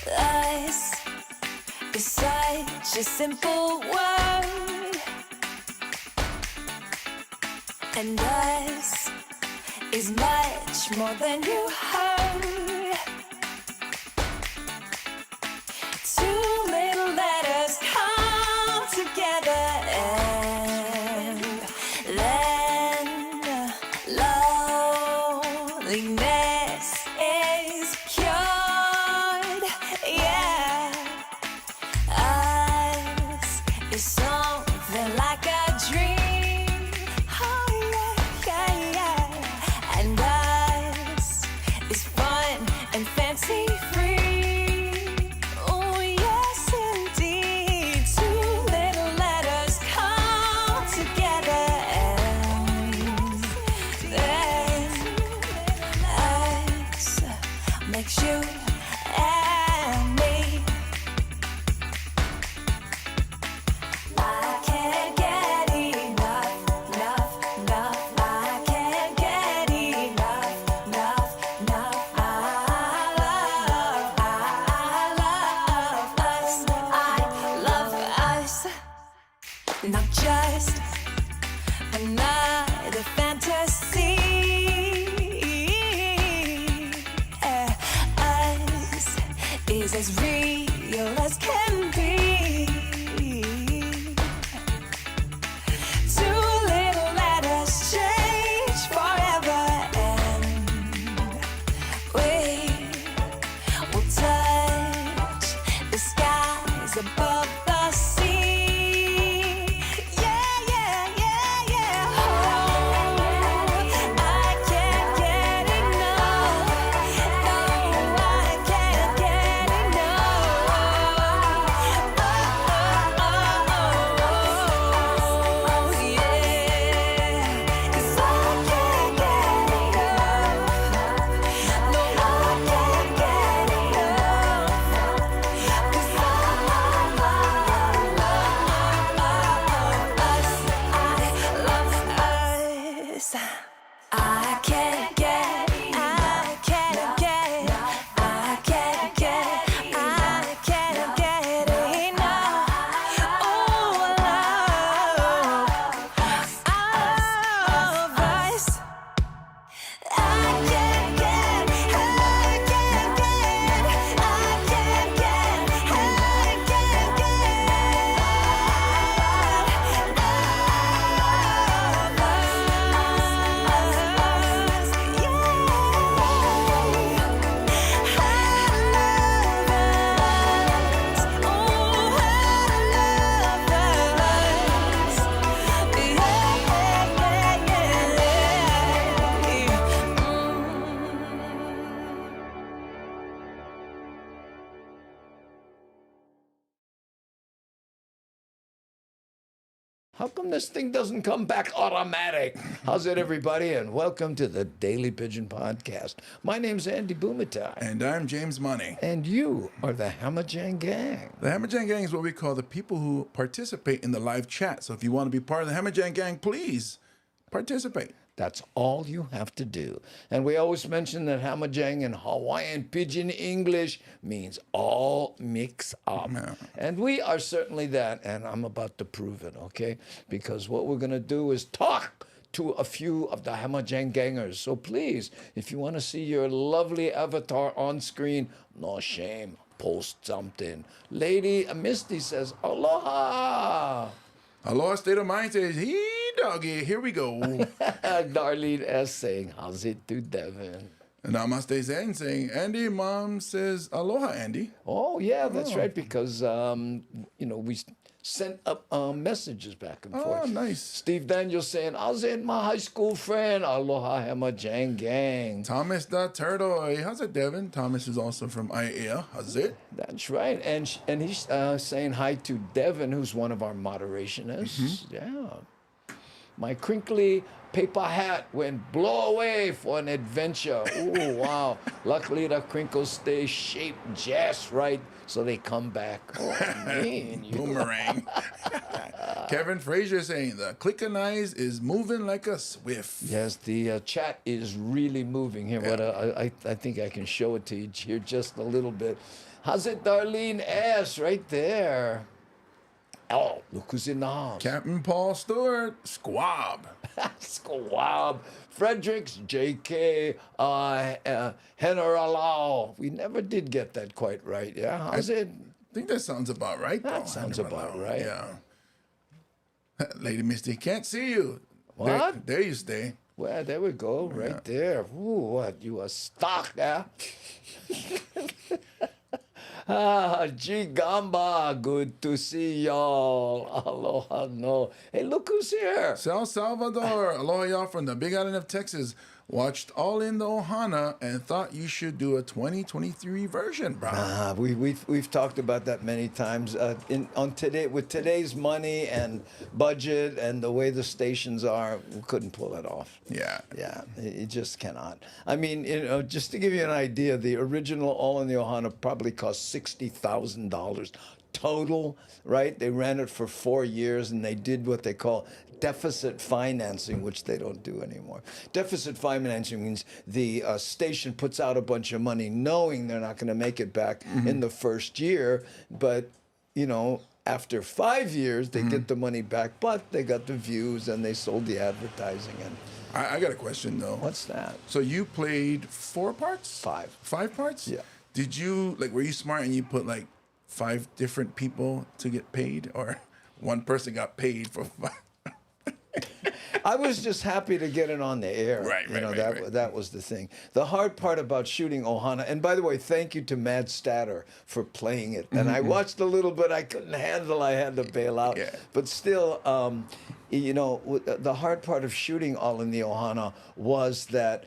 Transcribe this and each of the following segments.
Lies is such a simple word, and us is much more than you heard. Two little letters come together, and then loneliness is cured. Yeah, us is something like a dream. Oh yeah, yeah, yeah. And us is fun and fancy free. Oh yes indeed. Two little letters come together, and then us makes you and me. I can't get enough, enough, enough. I can't get enough, enough, enough. I love us. Not just another fantasy. Us is as real as can be. Two little letters change forever, and we will touch the skies above the sea. Yeah, yeah, yeah, yeah. Oh, I can't get enough. No, I can't get enough. Oh, yeah. 'Cause I can't get enough. No, I can't get enough. 'Cause I love us. I can't get enough. Oh, love us. I can't get How come this thing doesn't come back automatic? How's it, everybody? And welcome to the Daily Pidgin Podcast. My name's Andy Bumatai. And I'm James Money. And you are the Hamajang Gang. The Hamajang Gang is what we call the people who participate in the live chat. So if you want to be part of the Hamajang Gang, please participate. That's all you have to do. And we always mention that Hamajang in Hawaiian Pidgin English means all mix up. Yeah. And we are certainly that, and I'm about to prove it, okay? Because what we're going to do is talk to a few of the Hamajang gangers. So please, if you want to see your lovely avatar on screen, no shame, post something. Lady Misty says, aloha. Aloha State of Mind says, hey, doggy, here we go. Darlene S. saying, how's it to Devin? And Namaste Zen saying, Andy, Mom says, aloha, Andy. Oh, yeah, that's right, because, we sent up messages back and forth. Oh, nice. Steve Daniels saying, I was in my high school friend. Aloha Hamajang Gang. Thomas the Turtle. Hey, how's it, Devin? Thomas is also from IAEA. How's it? That's right. And he's saying hi to Devin, who's one of our moderationists. Yeah. My crinkly paper hat went blow away for an adventure. Oh, wow. Luckily, the crinkles stay shaped just right so they come back. Oh, man. Boomerang. Kevin Frazier saying the clicking eyes is moving like a swift. Yes, the chat is really moving here. But I think I can show it to you here just a little bit. How's it, Darlene S. right there? Oh, look who's in the house. Captain Paul Stewart, Squab. Squab. Fredericks, J.K., Heneralau. We never did get that quite right. Yeah, how's it? I think that sounds about right. That sounds about right. Yeah. Lady Misty, can't see you. What? There you stay. Well, there we go, right there. Ooh, what? You a stock, huh? Gee Gamba, good to see y'all. Aloha, no. Hey, look who's here. San Salvador, aloha y'all from the Big Island of Texas. Watched All in the Ohana and thought you should do a 2023 version, bro. We've talked about that many times. With today's money and budget and the way the stations are, we couldn't pull it off. Yeah. Yeah, it just cannot. I mean, just to give you an idea, the original All in the Ohana probably cost $60,000 total, right? They ran it for 4 years and they did what they call deficit financing, which they don't do anymore. Deficit financing means the station puts out a bunch of money knowing they're not going to make it back in the first year, but, after 5 years, they get the money back, but they got the views and they sold the advertising. And I got a question, though. what's that? So you played 4 parts? 5. 5 parts? Yeah. Did you, were you smart and you put, 5 different people to get paid? Or one person got paid for 5? I was just happy to get it on the air. Right. That was the thing. The hard part about shooting Ohana, and by the way, thank you to Mad Statter for playing it. And I watched a little bit. I couldn't handle. I had to bail out. Yeah. But still, the hard part of shooting All in the Ohana was that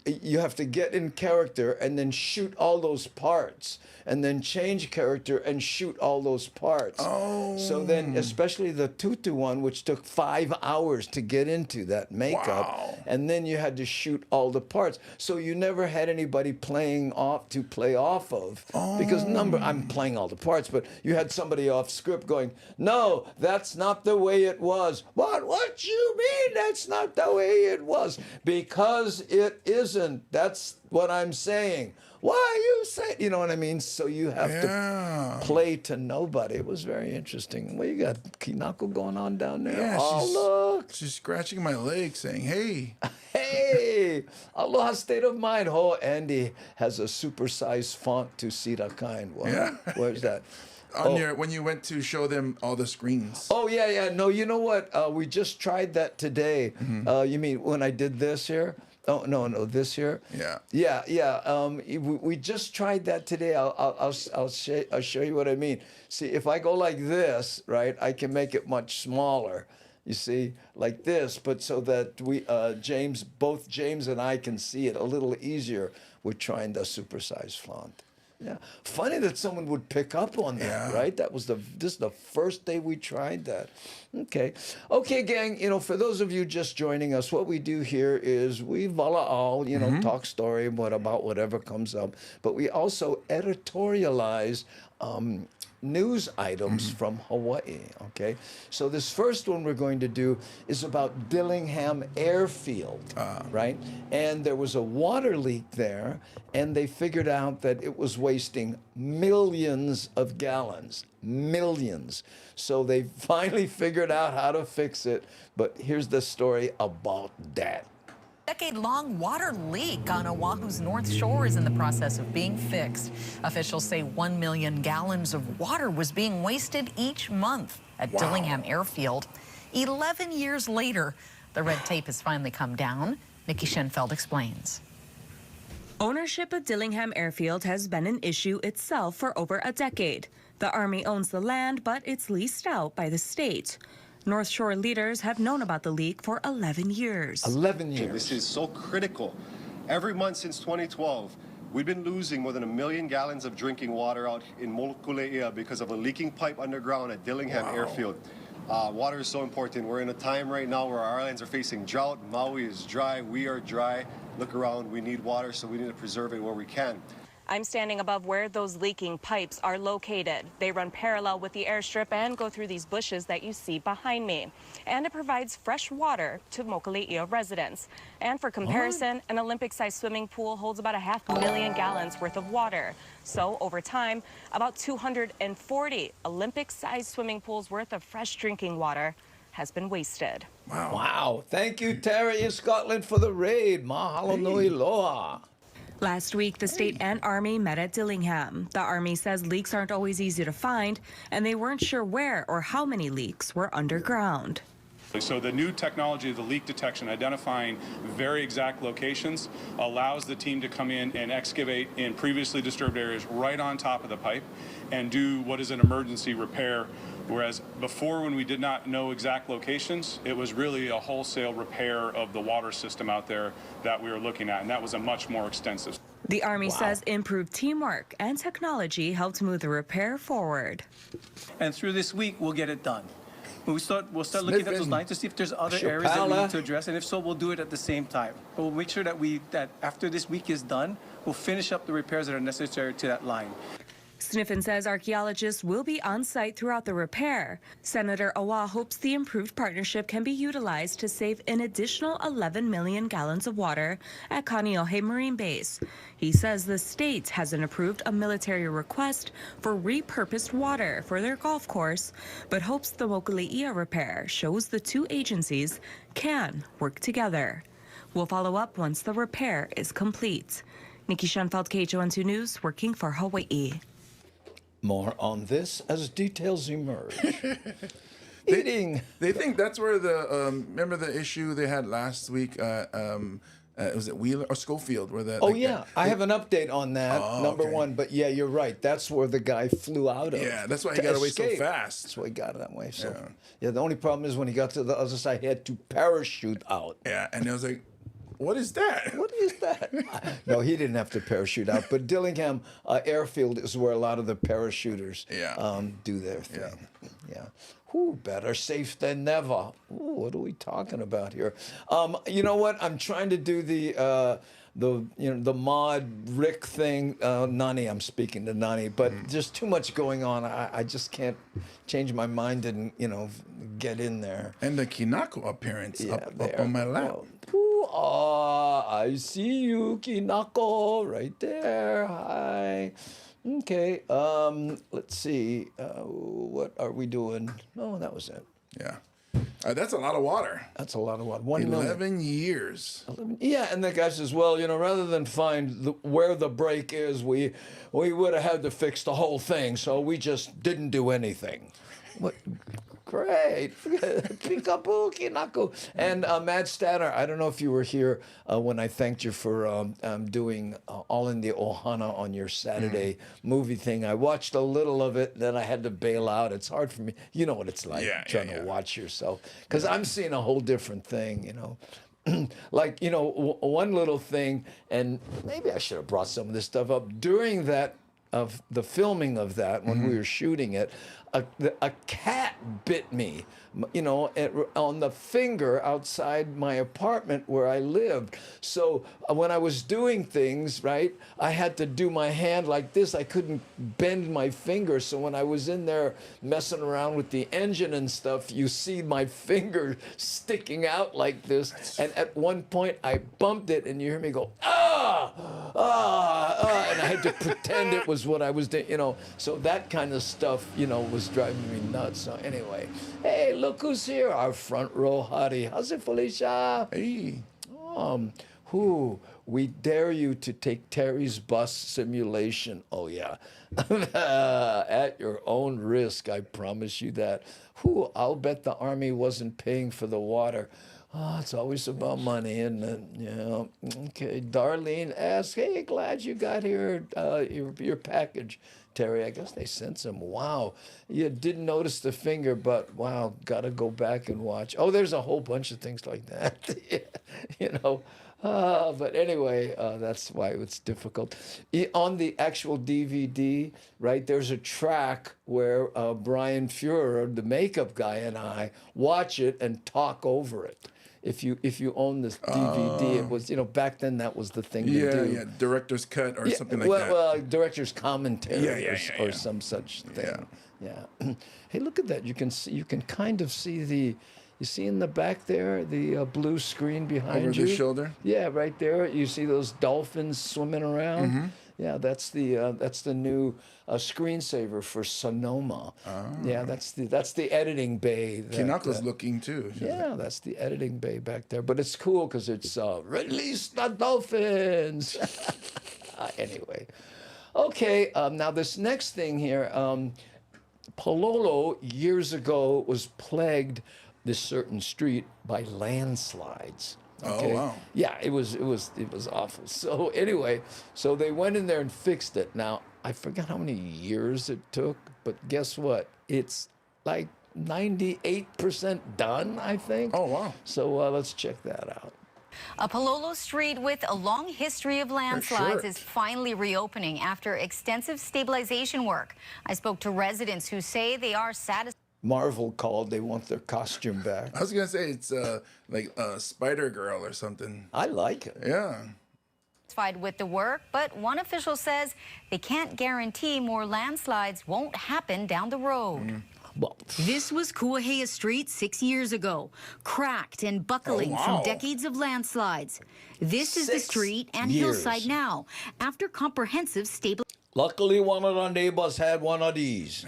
you have to get in character and then shoot all those parts and then change character and shoot all those parts. Oh. So then, especially the Tutu one, which took 5 hours to get into that makeup. Wow. And then you had to shoot all the parts. So you never had anybody play off of. Because I'm playing all the parts, but you had somebody off script going, no, that's not the way it was. What you mean that's not the way it was? Because it isn't. That's what I'm saying. Why you say? You know what I mean? So you have to play to nobody. It was very interesting. Well, you got Kinako going on down there. Yeah, Look. She's scratching my leg saying, hey. Hey, aloha state of mind. Oh, Andy has a supersized font to see the kind. What? Yeah. Where's that? When you went to show them all the screens. Oh, yeah. No, you know what? We just tried that today. You mean when I did this here? Oh, no, this here? Yeah. We just tried that today. I'll show you what I mean. See, if I go like this, right, I can make it much smaller. You see, like this, but so that both James and I can see it a little easier. We're trying the supersized font. Yeah, funny that someone would pick up on that, right? This is the first day we tried that. Okay, gang. For those of you just joining us, what we do here is we vala'al, talk story about whatever comes up, but we also editorialize news items from Hawaii, okay? So this first one we're going to do is about Dillingham Airfield, right? And there was a water leak there, and they figured out that it was wasting millions of gallons, millions. So they finally figured out how to fix it, but here's the story about that. Decade-long water leak on Oahu's North Shore is in the process of being fixed. Officials say 1 million gallons of water was being wasted each month at Dillingham Airfield. 11 years later, the red tape has finally come down. Nikki Schenfeld explains. Ownership of Dillingham Airfield has been an issue itself for over a decade. The Army owns the land, but it's leased out by the state. North Shore leaders have known about the leak for 11 years. 11 years. This is so critical. Every month since 2012, we've been losing more than 1 million gallons of drinking water out in Molokule'ia because of a leaking pipe underground at Dillingham Airfield. Water is so important. We're in a time right now where our islands are facing drought. Maui is dry. We are dry. Look around. We need water, so we need to preserve it where we can. I'm standing above where those leaking pipes are located. They run parallel with the airstrip and go through these bushes that you see behind me. And it provides fresh water to Mokuleia residents. And for comparison, an Olympic-sized swimming pool holds about 500,000 gallons worth of water. So over time, about 240 Olympic-sized swimming pools worth of fresh drinking water has been wasted. Wow. Thank you, Terry in Scotland, for the raid. Mahalo nui loa. Last week, the state and Army met at Dillingham. The Army says leaks aren't always easy to find, and they weren't sure where or how many leaks were underground. So the new technology of the leak detection, identifying very exact locations, allows the team to come in and excavate in previously disturbed areas right on top of the pipe and do what is an emergency repair. Whereas before, when we did not know exact locations, it was really a wholesale repair of the water system out there that we were looking at, and that was a much more extensive. The Army says improved teamwork and technology helped move the repair forward. And through this week, we'll get it done. We'll start looking at those lines to see if there's other areas that we need to address, and if so, we'll do it at the same time. But we'll make sure that after this week is done, we'll finish up the repairs that are necessary to that line. Sniffen says archaeologists will be on site throughout the repair. Senator Awa hopes the improved partnership can be utilized to save an additional 11 million gallons of water at Kaneohe Marine Base. He says the state hasn't approved a military request for repurposed water for their golf course, but hopes the Mokuleia repair shows the two agencies can work together. We'll follow up once the repair is complete. Nikki Schoenfeld, KHON2 News, working for Hawai'i. More on this as details emerge. They think that's where the remember the issue they had last week. Was it Wheeler or Schofield? Where the I have an update on that. Number one, but yeah, you're right. That's where the guy flew out of. Yeah, that's why he got away so fast. That's why he got that way. So yeah, the only problem is when he got to the other side, he had to parachute out. Yeah, and it was like, what is that? What is that? No, he didn't have to parachute out. But Dillingham Airfield is where a lot of the parachuters do their thing. Yeah. Whew, better safe than never. Ooh, what are we talking about here? You know what? I'm trying to do the mod Rick thing. Nani, I'm speaking to Nani, but there's too much going on. I just can't change my mind and get in there. And the Kinako appearance up on my lap. I see you, Kinako, right there. Hi. Okay. Let's see. What are we doing? Oh, that was it. Yeah. That's a lot of water. That's a lot of water. 11 years. Yeah, and the guy says, well, rather than find where the break is, we would have had to fix the whole thing, so we just didn't do anything. What? Great. Peekaboo, Kinako. And Matt Statter, I don't know if you were here when I thanked you for doing All in the Ohana on your Saturday movie thing. I watched a little of it, then I had to bail out. It's hard for me. You know what it's like trying to watch yourself. Because I'm seeing a whole different thing, Like, one little thing, and maybe I should have brought some of this stuff up. During that, of the filming of that, when we were shooting it, a cat bit me, on the finger outside my apartment where I lived. So when I was doing things, right, I had to do my hand like this. I couldn't bend my finger. So when I was in there messing around with the engine and stuff, you see my finger sticking out like this. And at one point I bumped it and you hear me go, and I had to pretend it was what I was doing, So that kind of stuff, was driving me nuts. So anyway, hey, look who's here, our front row hottie. How's it, Felicia? Hey. We dare you to take Terry's bus simulation. Oh, yeah. At your own risk, I promise you that. I'll bet the Army wasn't paying for the water. Oh, it's always about money, isn't it? Yeah. Okay. Darlene asks, hey, glad you got here, your package. Terry, I guess they sent some. Wow. You didn't notice the finger, but wow, got to go back and watch. Oh, there's a whole bunch of things like that. But anyway, that's why it's difficult. On the actual DVD, right, there's a track where Brian Fuhrer, the makeup guy, and I watch it and talk over it. If you own this DVD, it was, back then that was the thing to do. Yeah, director's cut or something like that. Well, director's commentary or yeah. some such thing. Yeah. Hey, look at that. You can kind of see you see in the back there, the blue screen behind Over you? the shoulder? Yeah, right there. You see those dolphins swimming around? Mm-hmm. Yeah, that's the new screensaver for Sonoma. Yeah, that's the editing bay. Kinako's looking too. Yeah, that's the editing bay back there. But it's cool because it's release the dolphins. Anyway, okay. Now this next thing here, Palolo years ago was plagued, this certain street, by landslides. Okay? Oh wow! Yeah, it was awful. So anyway, so they went in there and fixed it. Now I forgot how many years it took, but guess what? It's like 98% done, I think. Oh wow! So let's check that out. A Palolo street with a long history of landslides sure. is finally reopening after extensive stabilization work. I spoke to residents who say they are satisfied. Marvel called. They want their costume back. I was gonna say it's like Spider Girl or something. I like it. Yeah. Satisfied with the work, but one official says they can't guarantee more landslides won't happen down the road. Well, This was Kuahea Street 6 years ago, cracked and buckling from decades of landslides. This is the 6 street and years. hillside now, after comprehensive luckily, one of our neighbors had one of these.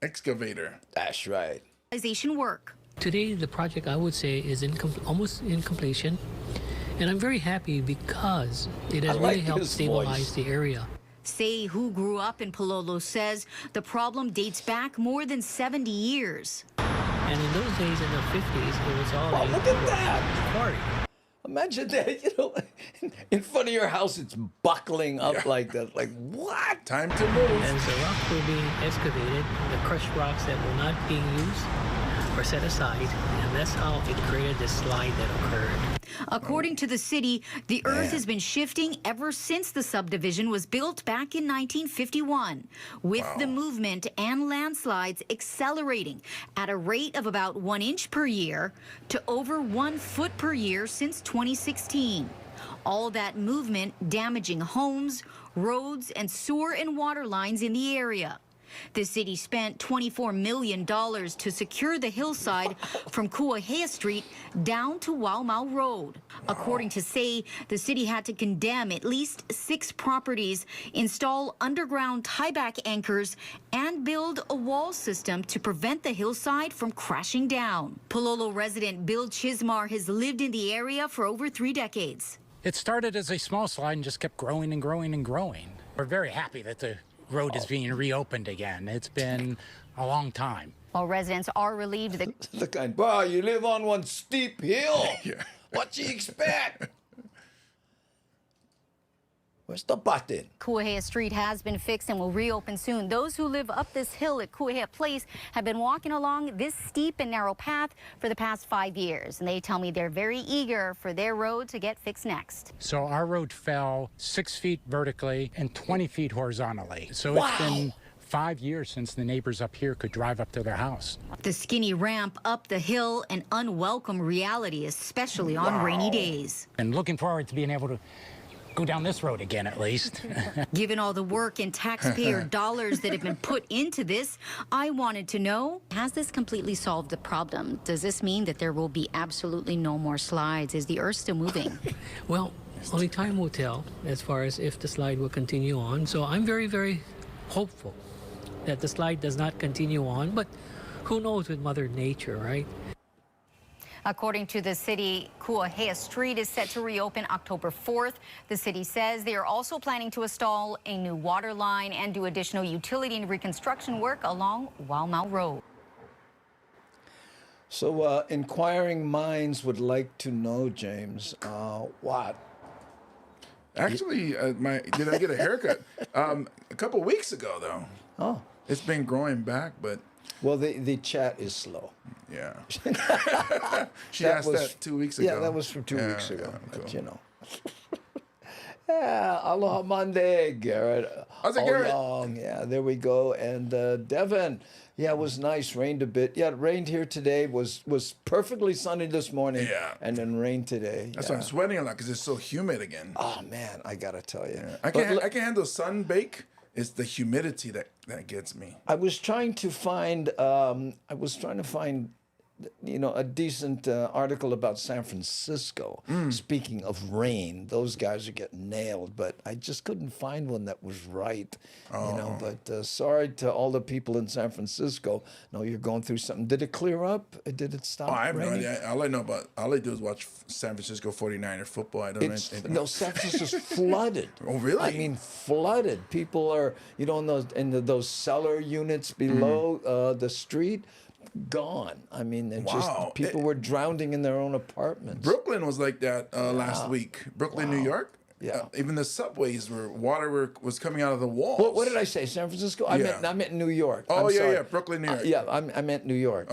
Excavator. That's right. stabilization work. Today, the project, I would say, is almost in completion. And I'm very happy because it has I really like helped his stabilize voice. the area. Say, who grew up in Palolo, says the problem dates back more than 70 years. And in those days, in the 50s, it was all Oh, a look at that. party. Imagine that, in front of your house, it's buckling up like that. Like, what? Time to move. As the rocks were being excavated, the crushed rocks that were not being used were set aside, and that's how it created this slide that occurred. According to the city, the earth has been shifting ever since the subdivision was built back in 1951, with the movement and landslides accelerating at a rate of about 1 inch per year to over 1 foot per year since 2016. All that movement damaging homes, roads, and sewer and water lines in the area. The city spent $24 million to secure the hillside from Kuahea Street down to Waumau Road. According to Say, the city had to condemn at least 6 properties, install underground tieback anchors, and build a wall system to prevent the hillside from crashing down. Palolo resident Bill Chismar has lived in the area for over 3 decades. It started as a small slide and just kept growing and growing and growing. We're very happy that the road is being reopened again. It's been a long time. While residents are relieved that The kind, wow, you live on one steep hill. Yeah. What you expect? Where's the button? Kuahea Street has been fixed and will reopen soon. Those who live up this hill at Kuahea Place have been walking along this steep and narrow path for the past 5 years. And they tell me they're very eager for their road to get fixed next. So our road fell 6 feet vertically and 20 feet horizontally. So it's been 5 years since the neighbors up here could drive up to their house. The skinny ramp up the hill, an unwelcome reality, especially on rainy days. And looking forward to being able to go down this road again, at least. Given all the work and taxpayer dollars that have been put into this, I wanted to know, Has this completely solved the problem? Does this mean that there will be absolutely no more slides? Is the earth still moving? Well, only time will tell as far as if the slide will continue on. So I'm very, very hopeful that the slide does not continue on, but who knows with Mother Nature, right? According to the city, Kuahea Street is set to reopen October 4th. The city says they are also planning to install a new water line and do additional utility and reconstruction work along Waumau Road. So, inquiring minds would like to know, James, what? Actually, did I get a haircut? A couple weeks ago, though. Oh. It's been growing back, but Well, the chat is slow. Yeah. She asked that 2 weeks ago. Yeah, that was from 2 weeks ago. Yeah, But, cool. you know. Yeah, aloha Monday, Garrett. How's it, Garrett? Long. Yeah, there we go. And Devin, yeah, it was nice. Rained a bit. Yeah, it rained here today. Was perfectly sunny this morning. Yeah. And then rained today. That's why I'm sweating a lot because it's so humid again. Oh man, I gotta tell you. Yeah. I can handle sun bake. It's the humidity that gets me. I was trying to find. A decent article about San Francisco. Speaking of rain, those guys are getting nailed, but I just couldn't find one that was right. But sorry to all the people in San Francisco. No, you're going through something. Did it clear up? Did it stop? Oh, I have raining? no idea. All I do is watch San Francisco 49er football. I don't know anything. No, San Francisco's flooded. Oh, really? I mean, flooded. People are, in those cellar units below the street. Gone. I mean, people were drowning in their own apartments. Brooklyn was like that last week. Brooklyn, New York. Yeah. Even the subways water was coming out of the walls. What did I say? San Francisco? I meant New York. Oh, I'm sorry. yeah, Brooklyn, New York. I meant New York.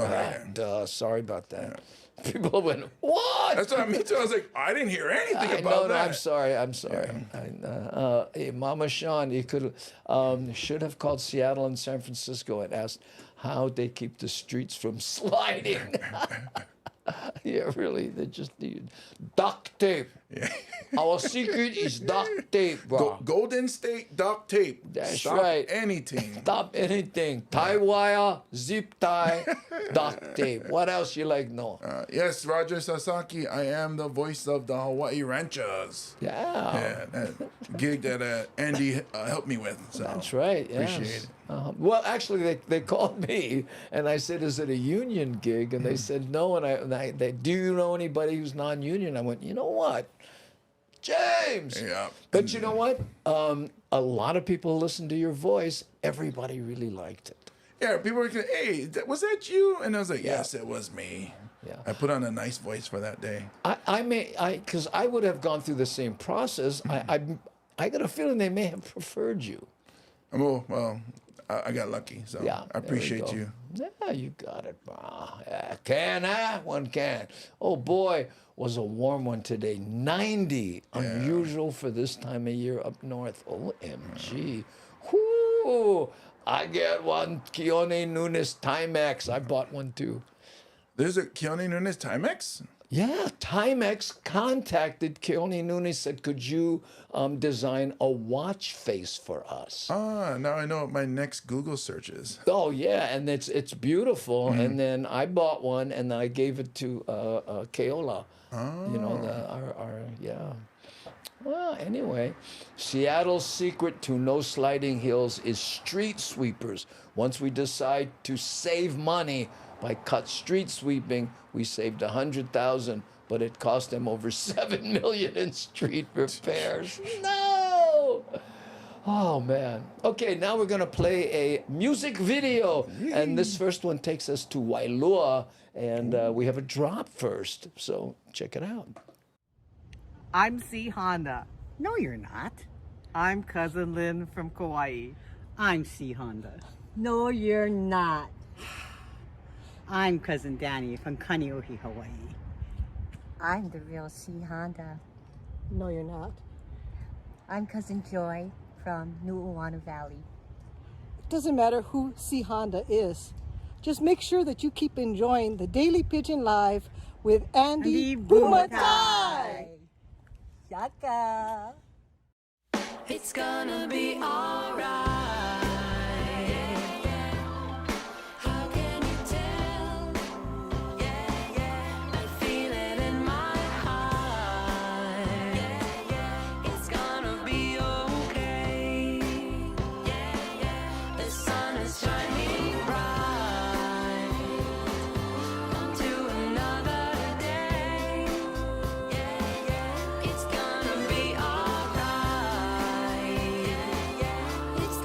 Sorry about that. Yeah. People went, what? That's what I mean too. I was like, I didn't hear anything about that. I'm sorry. Yeah. Hey, Mama Sean, you should have called Seattle and San Francisco and asked how they keep the streets from sliding. Yeah, really, they just need duct tape. Yeah. Our secret is duct tape, bro. Golden State duct tape. That's Stop right. anything. Stop anything. Tie wire, zip tie, duct tape. What else you like? No. Yes, Roger Sasaki. I am the voice of the Hawaii Ranchers. Yeah. That gig that Andy helped me with. So that's right. Yes. Appreciate it. Well, actually, they called me, and I said, "Is it a union gig?" And they said, "No." And they, "Do you know anybody who's non-union?" I went, "You know what, James?" Yeah. But you know what? A lot of people listened to your voice. Everybody really liked it. Yeah, people were like, "Hey, was that you?" And I was like, "Yes, it was me." Yeah. I put on a nice voice for that day. Because I would have gone through the same process. I got a feeling they may have preferred you. Well, I got lucky, so I appreciate you. Yeah, you got it, bro. Yeah, one can. Oh boy, was a warm one today. 90, unusual for this time of year up north. OMG. Whoo! I get one Keone Nunes Timex. I bought one too. There's a Keone Nunes Timex? Yeah, Timex contacted Keone Nunes, said, could you design a watch face for us? Now I know what my next Google search is. Oh, yeah, and it's beautiful. Mm-hmm. And then I bought one, and I gave it to Keola. Well, anyway, Seattle's secret to no sliding hills is street sweepers. Once we decide to save money by cut street sweeping, we saved $100,000, but it cost them over $7 million in street repairs. No! Oh man. Okay, now we're gonna play a music video, and this first one takes us to Wailua, and we have a drop first. So check it out. I'm C. Honda. No, you're not. I'm Cousin Lynn from Kauai. I'm C. Honda. No, you're not. I'm Cousin Danny from Kaneohe, Hawaii. I'm the real C. Honda. No, you're not. I'm Cousin Joy from Nu'uanu Valley. It doesn't matter who C. Honda is. Just make sure that you keep enjoying the Daily Pidgin Live with Andy Bumatai. Shaka. It's gonna be alright. It's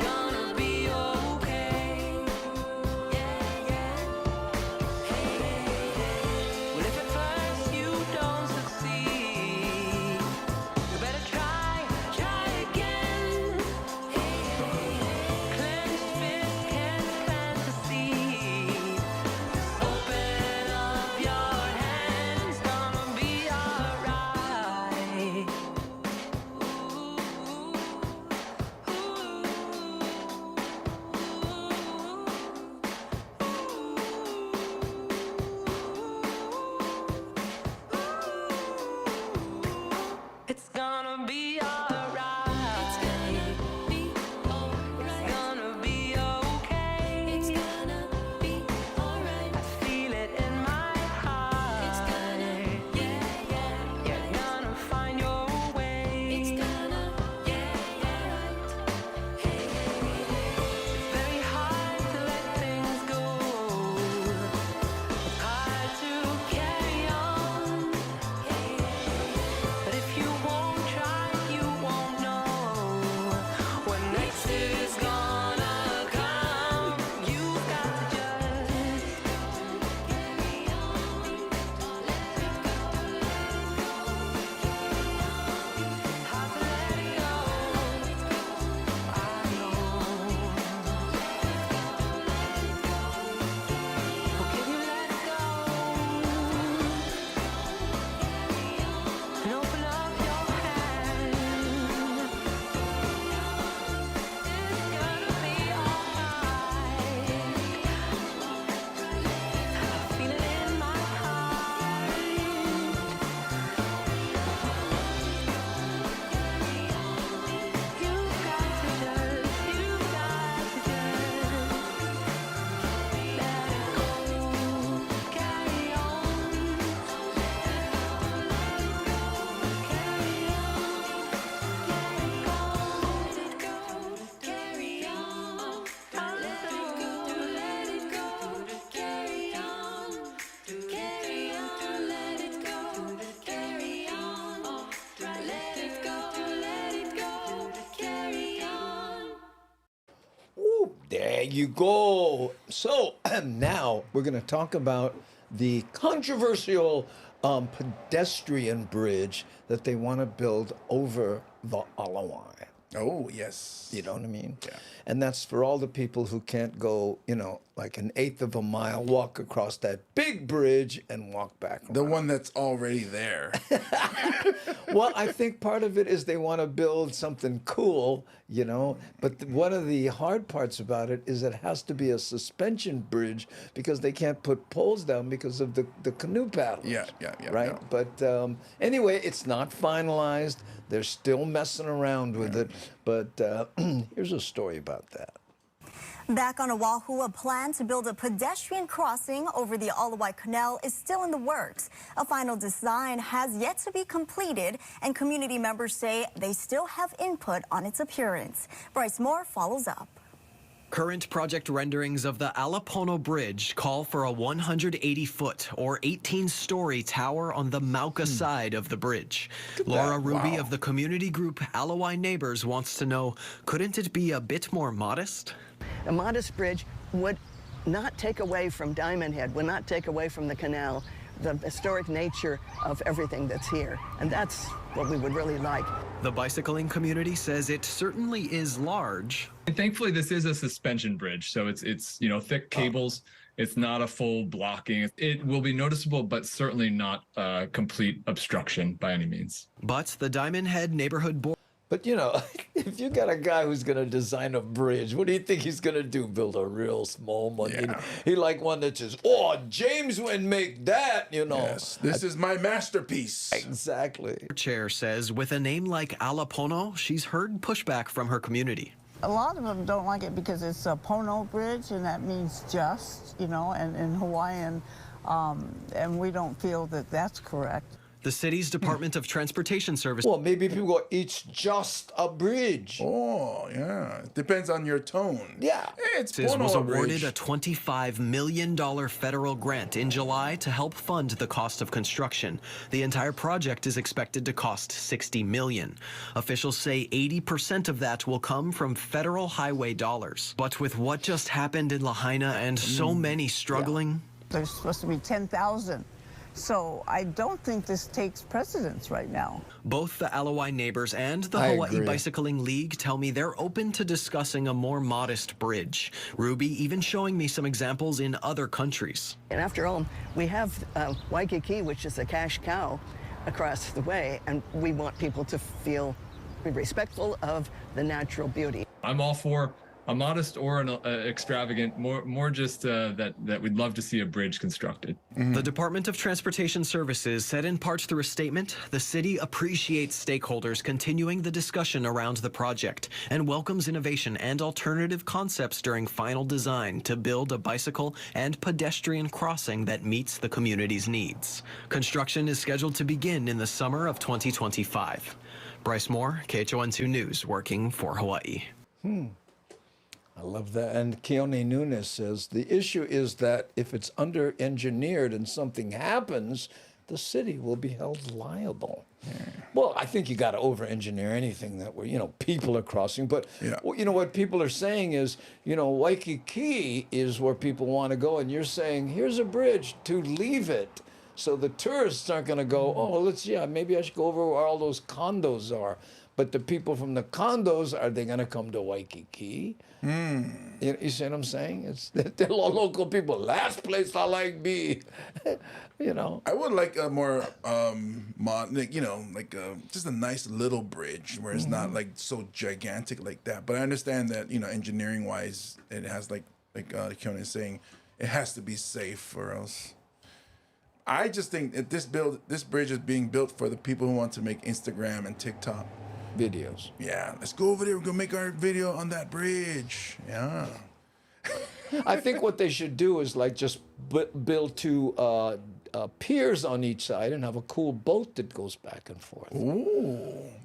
There you go. So now we're going to talk about the controversial pedestrian bridge that they want to build over the Alawai. Oh, yes. You know what I mean? Yeah. And that's for all the people who can't go, like an eighth of a mile, walk across that big bridge and walk back around. The one that's already there. Well, I think part of it is they want to build something cool, but one of the hard parts about it is it has to be a suspension bridge because they can't put poles down because of the canoe paddles. Yeah. Right? Yeah. But anyway, it's not finalized. They're still messing around with it. But here's a story about that. Back on Oahu, a plan to build a pedestrian crossing over the Alawai Canal is still in the works. A final design has yet to be completed, and community members say they still have input on its appearance. Bryce Moore follows up. Current project renderings of the Alapono Bridge call for a 180-foot or 18-story tower on the Mauka side of the bridge. Laura Ruby of the community group Alawai Neighbors wants to know, couldn't it be a bit more modest? A modest bridge would not take away from Diamond Head, would not take away from the canal, the historic nature of everything that's here. And that's what we would really like. The bicycling community says it certainly is large. And thankfully, this is a suspension bridge, so it's thick cables. It's not a full blocking. It will be noticeable, but certainly not a complete obstruction by any means. But the Diamond Head neighborhood board. But if you got a guy who's going to design a bridge, what do you think he's going to do? Build a real small one? Yeah. He like one that says, "Oh, James wouldn't make that," Yes, this is my masterpiece. Exactly. Chair says with a name like Alapono, she's heard pushback from her community. A lot of them don't like it because it's a Pono bridge, and that means just, and in Hawaiian, and we don't feel that that's correct. The city's Department of Transportation Service. Well, maybe people go, it's just a bridge. Oh, yeah. Depends on your tone. Yeah. It's was awarded bridge. a $25 million federal grant in July to help fund the cost of construction. The entire project is expected to cost $60 million. Officials say 80% of that will come from federal highway dollars. But with what just happened in Lahaina and so many struggling... There's supposed to be 10,000. So I don't think this takes precedence right now. Both the Alawai Neighbors and the Hawaii Bicycling League tell me they're open to discussing a more modest bridge. Ruby even showing me some examples in other countries. And after all, we have Waikiki, which is a cash cow across the way, and we want people to feel respectful of the natural beauty. I'm all for a modest or an extravagant, more just that we'd love to see a bridge constructed. The Department of Transportation Services said in part through a statement, the city appreciates stakeholders continuing the discussion around the project and welcomes innovation and alternative concepts during final design to build a bicycle and pedestrian crossing that meets the community's needs. Construction is scheduled to begin in the summer of 2025. Bryce Moore, KHON2 News, working for Hawaii. I love that. And Keone Nunes says, the issue is that if it's under-engineered and something happens, the city will be held liable. Well, I think you got to over-engineer anything that people are crossing. But, what people are saying is, Waikiki is where people want to go. And you're saying, here's a bridge to leave it. So the tourists aren't going to go, maybe I should go over where all those condos are. But the people from the condos, are they going to come to Waikiki? You see what I'm saying? They're all local people. Last place I like be, I would like a more, just a nice little bridge where it's not like so gigantic like that. But I understand that, engineering wise, it has like Keone is saying, it has to be safe or else. I just think that this bridge is being built for the people who want to make Instagram and TikTok videos. Yeah, let's go over there. We're gonna make our video on that bridge. Yeah. I think what they should do is just build two piers on each side and have a cool boat that goes back and forth.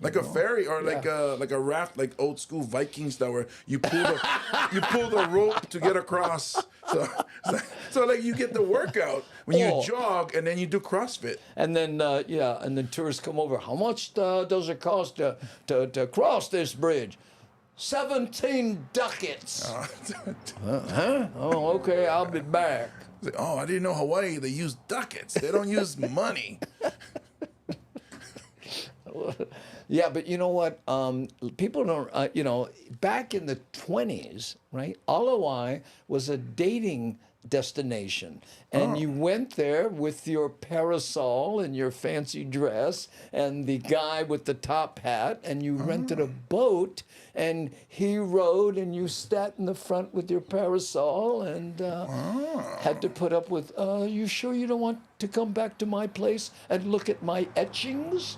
Like a ferry or like a raft, like old school Viking style, where you pull the rope to get across. So like you get the workout when you jog and then you do CrossFit. And then and then tourists come over. How much does it cost to cross this bridge? 17 ducats. Huh? Oh, okay, I'll be back. Oh, I didn't know Hawaii, they use ducats. They don't use money. Yeah, but you know what? People don't, you know, back in the 20s, right? Hawaii was a dating destination. And you went there with your parasol and your fancy dress and the guy with the top hat, and you rented a boat, and he rowed, and you sat in the front with your parasol and had to put up with, you sure you don't want to come back to my place and look at my etchings?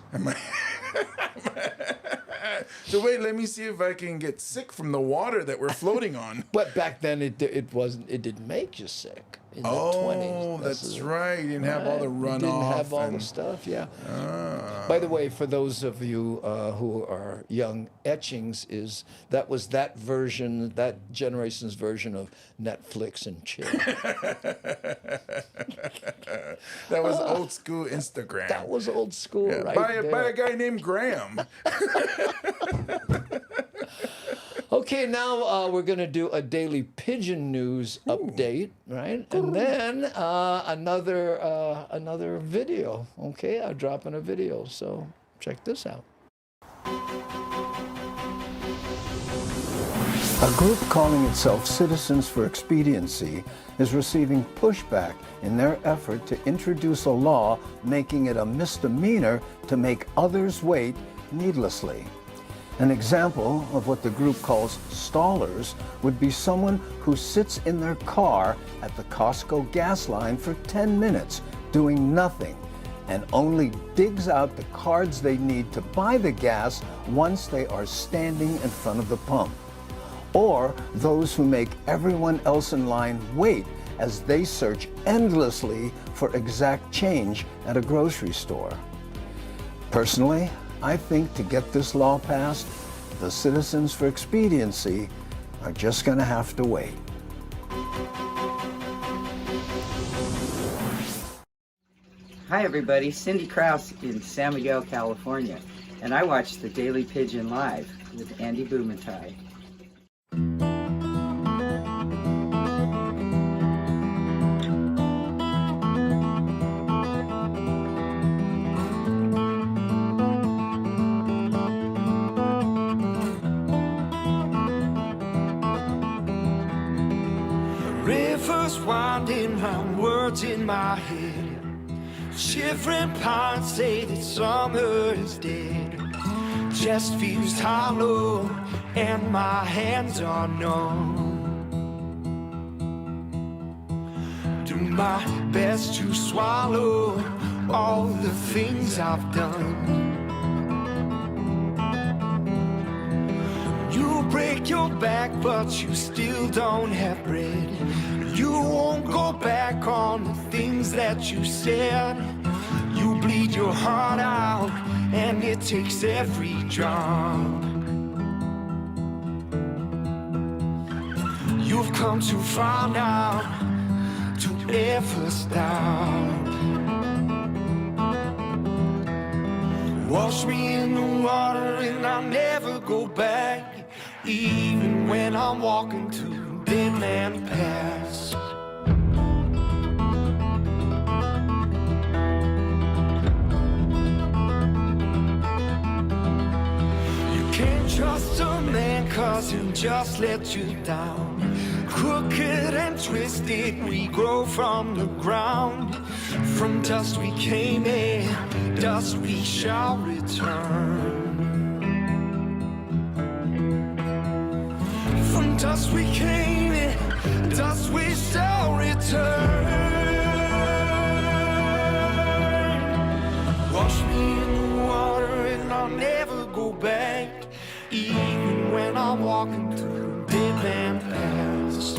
So wait, let me see if I can get sick from the water that we're floating on. But back then it didn't make you sick. In the 20s. That's right. You didn't have all the runoff. You didn't have all the stuff, yeah. By the way, for those of you who are young, etchings was that version, that generation's version of Netflix and chill. That was old school Instagram. That was old school, right by a guy named Graham. Okay, now we're going to do a daily Pidgin news update, right? And then another video. Okay, I'll drop in a video. So check this out. A group calling itself Citizens for Expediency is receiving pushback in their effort to introduce a law making it a misdemeanor to make others wait needlessly. An example of what the group calls stallers would be someone who sits in their car at the Costco gas line for 10 minutes doing nothing and only digs out the cards they need to buy the gas once they are standing in front of the pump. Or those who make everyone else in line wait as they search endlessly for exact change at a grocery store. Personally, I think to get this law passed, the Citizens for Expediency are just going to have to wait. Hi everybody, Cindy Krause in San Miguel, California, and I watch the Daily Pidgin Live with Andy Bumatai. Rivers winding round words in my head. Shivering pines say that summer is dead. Chest feels hollow and my hands are numb. Do my best to swallow all the things I've done. You break your back, but you still don't have bread. You won't go back on the things that you said. You bleed your heart out, and it takes every drop. You've come too far now to ever stop. Wash me in the water and I'll never go back. Even when I'm walking to dead man pass. You can't trust a man 'cause he'll just let you down. Crooked and twisted we grow from the ground. From dust we came in, dust we shall return. From dust we came in, dust we shall return. Wash me in the water and I'll never go back. Even when I'm walking through dead man paths.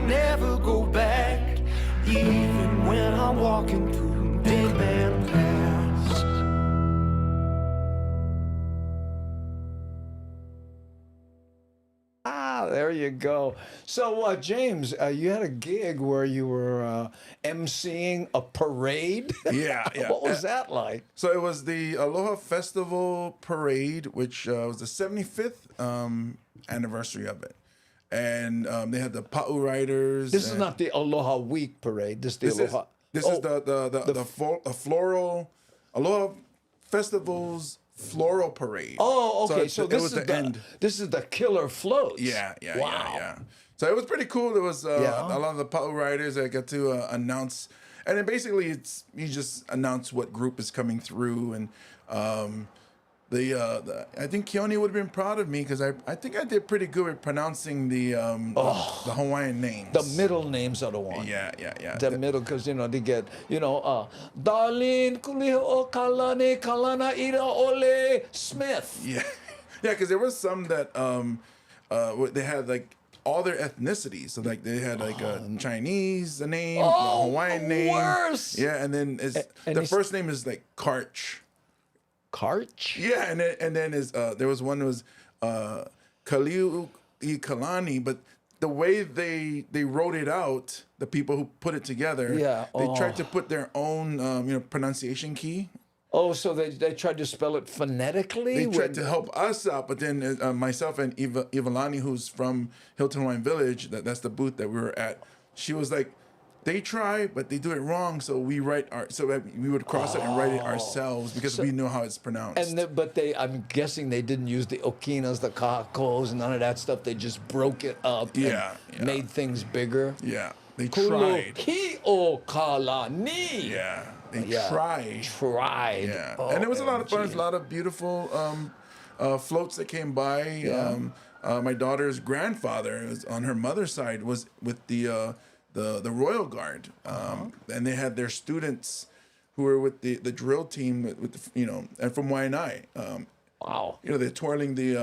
never go back, even when I'm walking through dead man paths. Ah, there you go. So, James, you had a gig where you were emceeing a parade. Yeah, yeah. What was that like? So it was the Aloha Festival Parade, which was the 75th anniversary of it. And they had the Pa'u Riders. This is not the Aloha Week Parade. This is the Aloha. This is the floral Aloha Festival's floral parade. Oh, okay. So this was the end. This is the killer floats. Yeah. Wow. Yeah. So it was pretty cool. There was a lot of the Pa'u riders that got to announce, and then basically you just announce what group is coming through, and I think Keone would have been proud of me because I think I did pretty good with pronouncing the Hawaiian names. The middle names are the one. Yeah. The middle, because they get Darlene Kalihi o Kalane Kalana Ira Ole Smith. Yeah, because there was some that they had like all their ethnicities. So like they had like a Chinese name, a Hawaiian name. Worse. Yeah, and then the first name is like Karch. Karch? Yeah, and then there was one that was Kalihi Kalani, but the way they wrote it out, the people who put it together, they tried to put their own pronunciation key. Oh, so they tried to spell it phonetically? They tried to help us out, but then myself and Ivalani, who's from Hilton Hawaiian Village, that's the booth that we were at, she was like, they try, but they do it wrong. So we would cross it and write it ourselves because we know how it's pronounced. But I'm guessing they didn't use the okinas, the kakos, none of that stuff. They just broke it up and made things bigger. Yeah, they tried. Kuluhio kalani. Yeah, they tried. Yeah, and it was a lot of fun. A lot of beautiful floats that came by. Yeah. My daughter's grandfather was on her mother's side was with the Royal Guard, and they had their students who were with the drill team and from Waianae. Wow! They're twirling the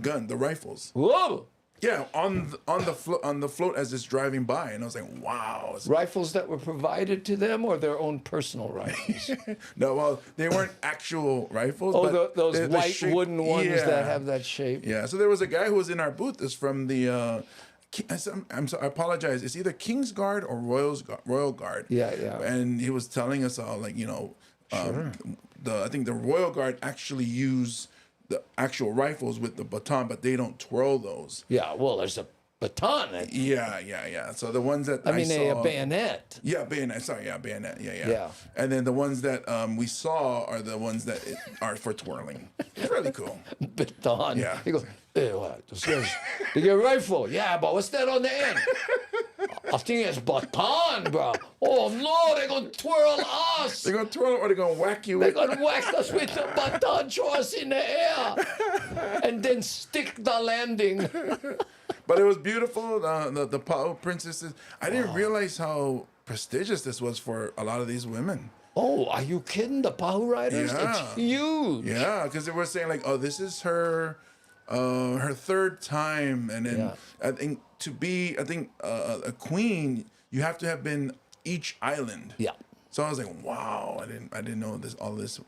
gun, the rifles. Whoa! Yeah, on the float as it's driving by, and I was like, wow! Rifles that were provided to them, or their own personal rifles? No, well, they weren't actual rifles. Oh, but those the white shape, wooden ones that have that shape. Yeah. So there was a guy who was in our booth. That's from the. I'm sorry, I apologize. It's either King's Guard or Royal Guard. Yeah. And he was telling us all, like, I think the Royal Guard actually use the actual rifles with the baton, but they don't twirl those. Yeah, well, there's a baton. Yeah. So the ones that I saw, a bayonet. Yeah, bayonet. Sorry, bayonet. Yeah. Yeah. And then the ones that we saw are the ones that are for twirling. It's really cool. Baton. Yeah. He goes, hey, what? You get a rifle. Yeah, but what's that on the end? I think it's baton, bro. Oh, no, they're going to twirl us. They're going to twirl or they're going to whack you They're with going to whack us with the baton, throw us in the air, and then stick the landing. But it was beautiful. The Pa'u princesses. I didn't realize how prestigious this was for a lot of these women. Oh, are you kidding? The Pa'u riders? Yeah. It's huge. Yeah, because they were saying like, oh, this is her third time, and then I think to be a queen, you have to have been each island. Yeah. So I was like, wow, I didn't know all this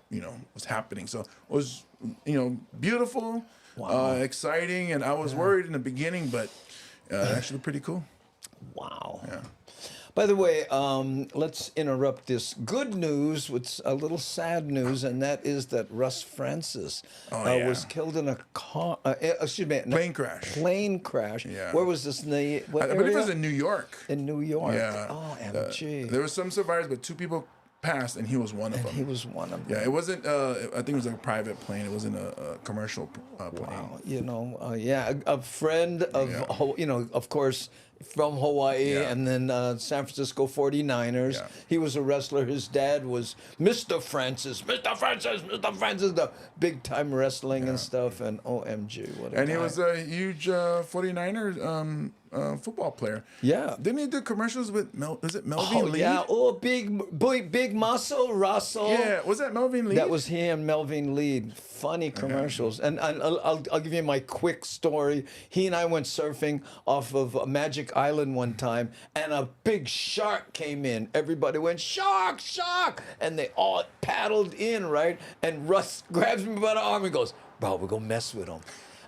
was happening. So it was beautiful, exciting, and I was worried in the beginning, but actually pretty cool. Wow. Yeah. By the way, let's interrupt this good news with a little sad news, and that is that Russ Francis was killed in a car. Plane crash. Plane crash. Yeah. Where was this? I believe it was in New York. In New York. Yeah. Oh, MG. There were some survivors, but 2 people passed, and he was one of them. He was one of them. Yeah, it wasn't. I think it was a private plane. It wasn't a commercial plane. Wow. A friend of of course, from Hawaii, and then San Francisco 49ers. Yeah. He was a wrestler. His dad was Mr. Francis, the big time wrestling and stuff. And OMG, what a And guy. he was a huge 49er football player. Yeah. Didn't he do commercials with was it Melvin Oh Lee? yeah, oh big muscle Russell. Yeah, was that Melvin Lee? That was he and Melvin Lee. Funny commercials. And I'll give you my quick story. He and I went surfing off of Magic Island one time, and a big shark came in. Everybody went, shark, shark, and they all paddled in, right? And Russ grabs me by the arm and goes, bro, we're gonna mess with him.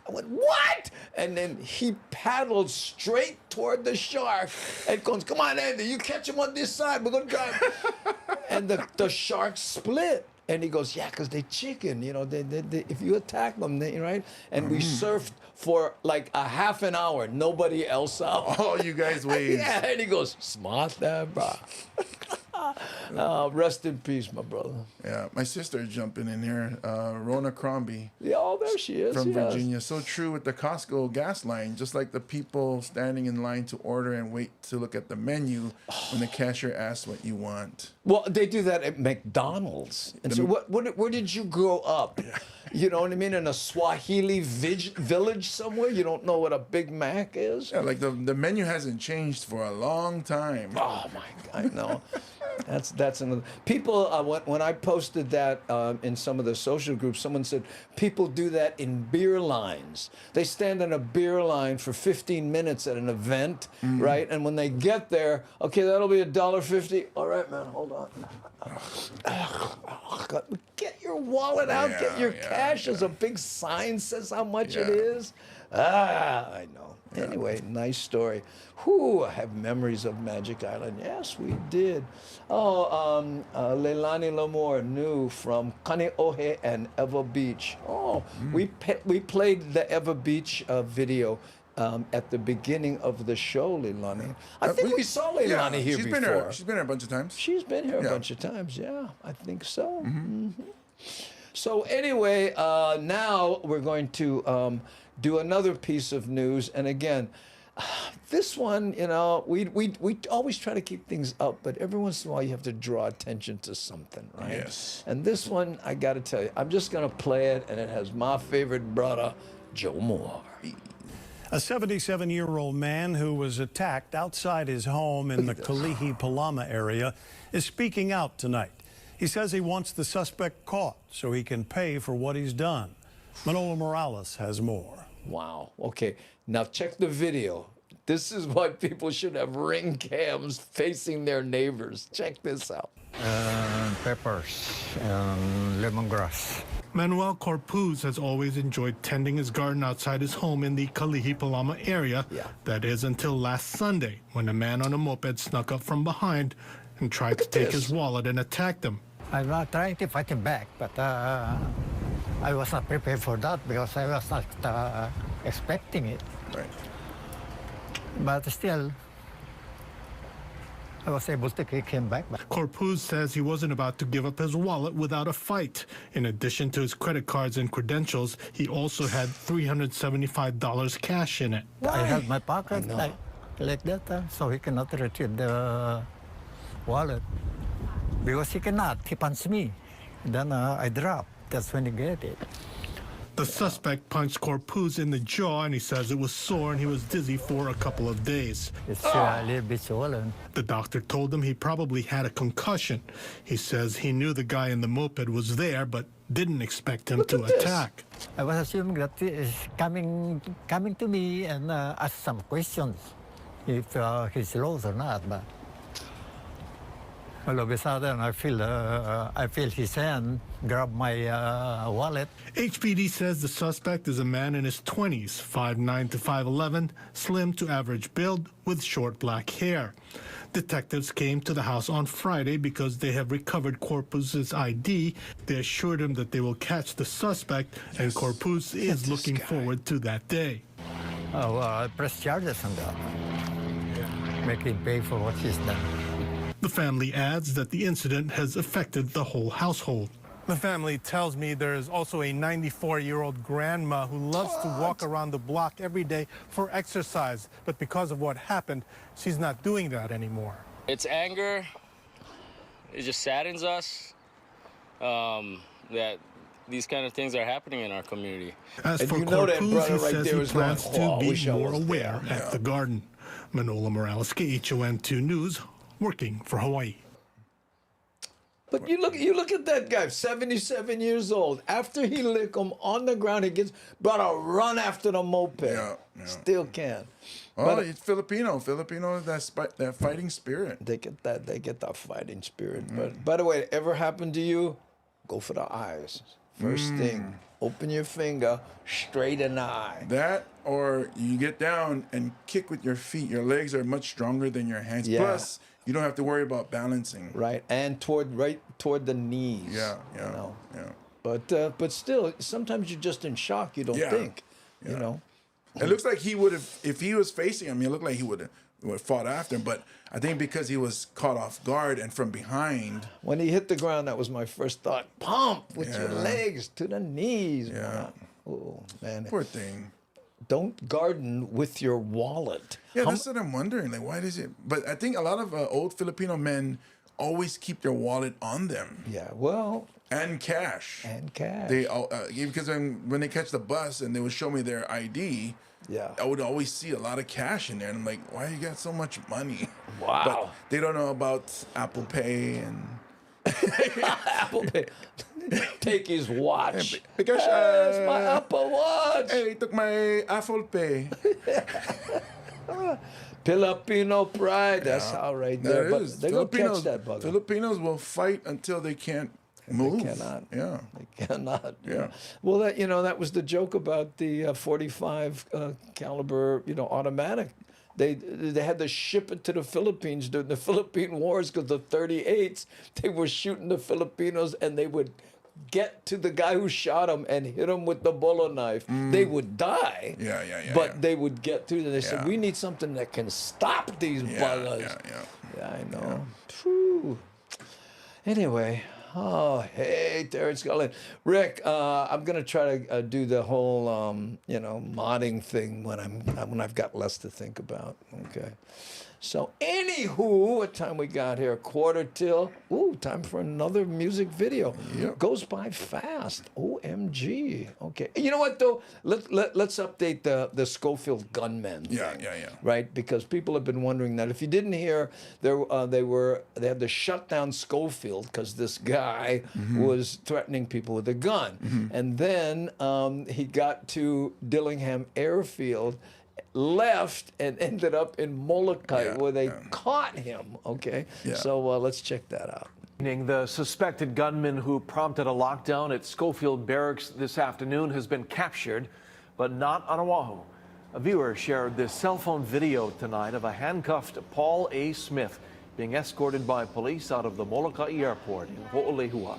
I went, what? And then he paddled straight toward the shark and goes, come on, Andy, you catch him on this side. We're going to drive. And the shark split. And he goes, yeah, because they chicken. You know, they, if you attack them, right? And we surfed for like a half an hour. Nobody else out. Oh, you guys waved. Yeah, and he goes, smart there, bro. Rest in peace, my brother. Yeah, my sister jumping in here, Rona Crombie. Yeah, oh, there she is. From yes. Virginia. So true with the Costco gas line. Just like the people standing in line to order and wait to look at the menu when the cashier asks what you want. Well, they do that at McDonald's. And so where did you grow up? You know what I mean? In a Swahili village somewhere? You don't know what a Big Mac is? Yeah, like the menu hasn't changed for a long time. Oh, my God, I know. That's another. People, when I posted that in some of the social groups, someone said people do that in beer lines. They stand in a beer line for 15 minutes at an event, right? And when they get there, okay, that'll be $1.50. All right, man, hold on. God, get your wallet out, get your cash. There's a big sign says how much it is. I know. Anyway, nice story. Whew, I have memories of Magic Island. Yes, we did. Oh, Leilani Lamore knew from Kaneohe and Eva Beach. Oh, we played the Eva Beach video at the beginning of the show, Leilani. I think we saw Leilani here before. She's been here a bunch of times. She's been here a bunch of times, yeah. I think so. So anyway, now we're going to do another piece of news. And again, this one, you know, we always try to keep things up, but every once in a while you have to draw attention to something, right? Yes. And this one, I got to tell you, I'm just going to play it, and it has my favorite brother, Joe Moore. A 77-year-old man who was attacked outside his home in the Kalihi, Palama area is speaking out tonight. He says he wants the suspect caught so he can pay for what he's done. Manolo Morales has more. Wow. Okay. Now check the video. This is why people should have ring cams facing their neighbors. Check this out. Peppers and lemongrass. Manuel Corpuz has always enjoyed tending his garden outside his home in the Kalihi Palama area. That is until last Sunday, when a man on a moped snuck up from behind and tried to take his wallet and attacked him. I'm not trying to fight him back, but I was not prepared for that because I was not expecting it. Right. But still, I was able to kick him back. Corpuz says he wasn't about to give up his wallet without a fight. In addition to his credit cards and credentials, he also had $375 cash in it. I held my pocket like that, so he cannot retrieve the wallet. Because he cannot, he punched me. Then I dropped. That's when he get it. The suspect punched Corpuz in the jaw, and he says it was sore and he was dizzy for a couple of days. It's a little bit swollen. The doctor told him he probably had a concussion. He says he knew the guy in the moped was there, but didn't expect him to attack. I was assuming that he is coming to me and ask some questions, if he's lost or not. But all of a sudden, I feel his hand grab my wallet. HPD says the suspect is a man in his 20s, 5'9" to 5'11", slim to average build, with short black hair. Detectives came to the house on Friday because they have recovered Corpuz's ID. They assured him that they will catch the suspect, and Corpuz is looking forward to that day. Oh, I press charges on that. Make him pay for what he's done. The family adds that the incident has affected the whole household. The family tells me there is also a 94-year-old grandma who loves to walk around the block every day for exercise, but because of what happened, she's not doing that anymore. It's anger. It just saddens us that these kind of things are happening in our community. As And for you know that Corpus, brother he right says there he is going, plans "Oh, I to wish be I more was aware there." at the garden. Manola Morales, KHON2 News, working for Hawaii. But you look at that guy, 77 years old. After he lick him on the ground, he gets brought a run after the moped. Yeah. Still can. Oh, But it's Filipino. Filipino, that fighting spirit. they get that. They get that fighting spirit. But by the way, ever happened to you? Go for the eyes. First thing, open your finger straight in the eye. That, or you get down and kick with your feet. Your legs are much stronger than your hands. Yeah. Plus, you don't have to worry about balancing. Right, and right toward the knees. Yeah. You know? Yeah. But still, sometimes you're just in shock. You don't think. You know. It looks like he would have, if he was facing him, it looked like he would have fought after him. But I think because he was caught off guard and from behind. When he hit the ground, that was my first thought. Pump with your Yeah. legs to the knees. Yeah. Oh, man. Poor thing. Don't garden with your wallet. Yeah, that's what I'm wondering. Like, why does it? But I think a lot of old Filipino men always keep their wallet on them. Yeah, well. And cash. And cash. They because when they catch the bus and they would show me their ID. Yeah. I would always see a lot of cash in there, and I'm like, why you got so much money? Wow. But they don't know about Apple Pay and Apple Pay. Take his watch. Because it's my Apple Watch. Hey, took my Apple Pay. Filipino pride. That's how right there. But they're going to catch that bugger. Filipinos will fight until they can't move. They cannot. Yeah. They cannot. Yeah. Well, that was the joke about the 45 caliber, automatic. They had to ship it to the Philippines during the Philippine Wars because the 38s, they were shooting the Filipinos and they would get to the guy who shot them and hit him with the bolo knife. They would die. Yeah. But they would get through. And they said, we need something that can stop these buggers. Yeah, I know. Phew. Anyway. Oh, hey, Terrence Cullen. Rick, I'm gonna try to do the whole, modding thing when I've got less to think about. Okay. So, anywho, what time we got here? 1:45. Ooh, time for another music video. Yep. Goes by fast. OMG. Okay. You know what though? Let's update the Schofield gunmen. Yeah. Right, because people have been wondering that. If you didn't hear, they had to shut down Schofield because this guy was threatening people with a gun, and then he got to Dillingham Airfield, left and ended up in Molokai where they caught him. Okay, so let's check that out. The suspected gunman who prompted a lockdown at Schofield Barracks this afternoon has been captured, but not on Oahu. A viewer shared this cell phone video tonight of a handcuffed Paul A. Smith being escorted by police out of the Molokai Airport in Ho'olehua.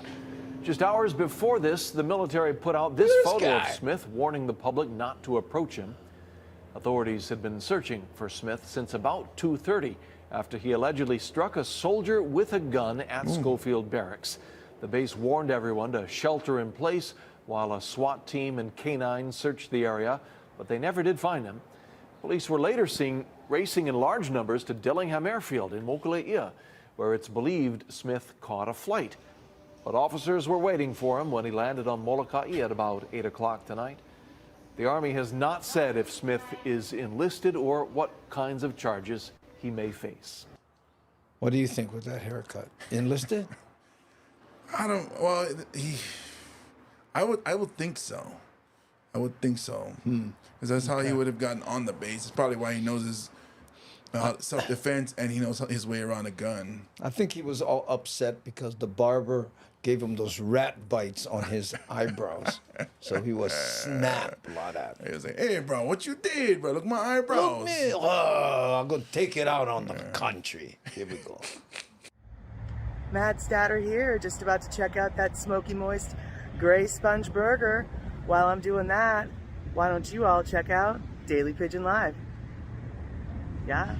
Just hours before this, the military put out this photo of Smith, warning the public not to approach him. Authorities had been searching for Smith since about 2:30 after he allegedly struck a soldier with a gun at Schofield Barracks. The base warned everyone to shelter in place while a SWAT team and K-9 searched the area, but they never did find him. Police were later seen racing in large numbers to Dillingham Airfield in Mokuleia, where it's believed Smith caught a flight. But officers were waiting for him when he landed on Molokai at about 8 o'clock tonight. The Army has not said if Smith is enlisted or what kinds of charges he may face. What do you think with that haircut? Enlisted? I would think so. I would think so. Because that's how he would have gotten on the base. It's probably why he knows his self-defense and he knows his way around a gun. I think he was all upset because the barber gave him those rat bites on his eyebrows. So he was snapped a lot at. He was like, hey, bro, what you did, bro? Look at my eyebrows. Look me. Oh, I'm going to take it out on the country. Here we go. Matt Statter here, just about to check out that smoky moist gray sponge burger. While I'm doing that, why don't you all check out Daily Pidgin Live? Yeah.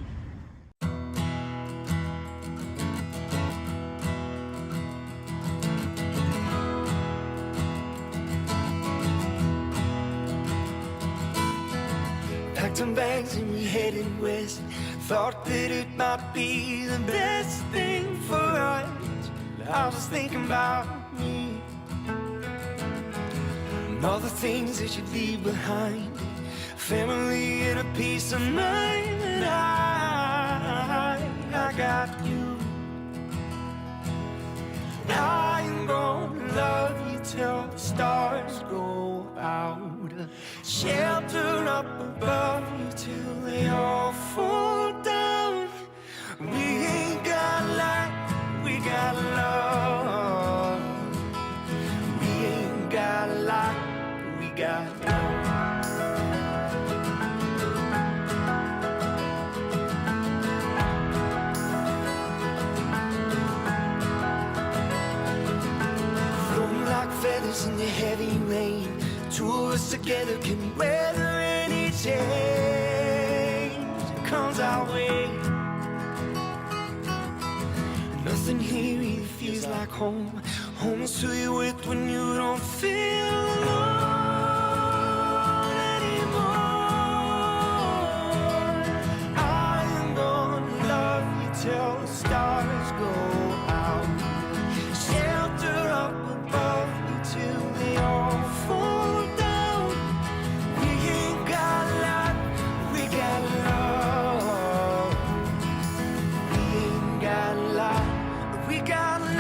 Packed some bags and we headed west. Thought that it might be the best thing for us. I was thinking about me. and all the things that you leave behind. Family and a peace of mind. And I got you. I'm gonna love you till the stars go out. Shelter up above you till they all fall down. We ain't got light, we got love. We ain't got light, we got love. Floating like feathers in the heavy rain. Two of us together can weather any change that comes our way. Nothing here really feels like home. Home is who you're with when you don't feel alone anymore. I am gonna love you till the stars go out. Shelter up above you till they all fall down. We ain't got light, we got love. We ain't got light, we got love.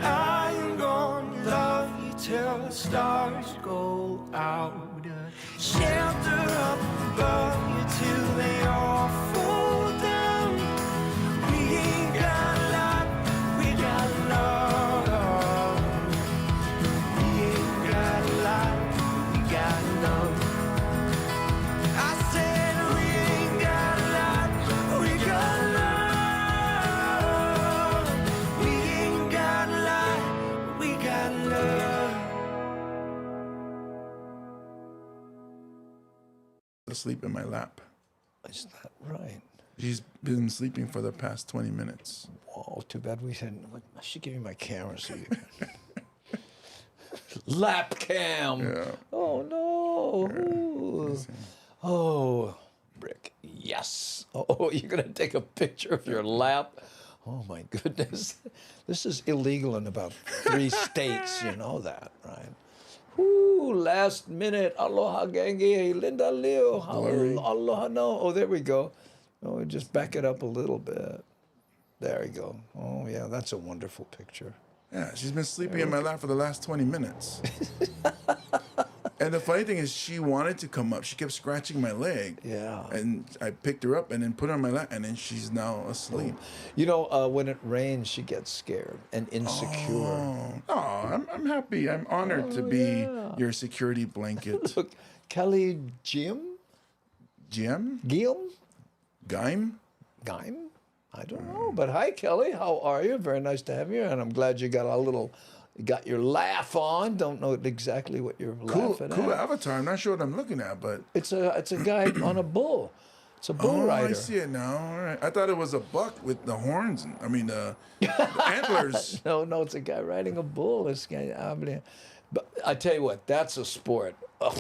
I'm gonna love you till the stars go out. Shelter up above you till they all fall down. We ain't got light, we got love. We ain't got light, we got love. I said we ain't got light, we got love. We ain't got light, we got love. Asleep in my lap. Is that right? She's been sleeping for the past 20 minutes. Oh, too bad we didn't. I should give you my camera so you can. Lap cam. Yeah. Oh no. Ooh. Oh, Brick. Yes. Oh, you're gonna take a picture of your lap. Oh my goodness. This is illegal in about 3 states. You know that, right? Ooh, last minute. Aloha gangi. Linda Leo. Aloha no. Oh, there we go. Oh, we just back it up a little bit. There we go. Oh yeah, that's a wonderful picture. Yeah, she's been sleeping in my lap for the last 20 minutes. And the funny thing is, she wanted to come up. She kept scratching my leg. Yeah. And I picked her up and then put her on my lap, and then she's now asleep. You know, when it rains, she gets scared and insecure. Oh, I'm happy. I'm honored to be your security blanket. Look, Kelly Jim? Jim? Guillaume? Gaim? Gaim? I don't know. But hi, Kelly. How are you? Very nice to have you. And I'm glad you got you got your laugh on. Don't know exactly what you're laughing at. Cool avatar. I'm not sure what I'm looking at, but it's a guy on a bull. It's a bull rider. I see it now. All right. I thought it was a buck with the horns. The antlers. No, it's a guy riding a bull. This guy, but I tell you what, that's a sport. Ugh,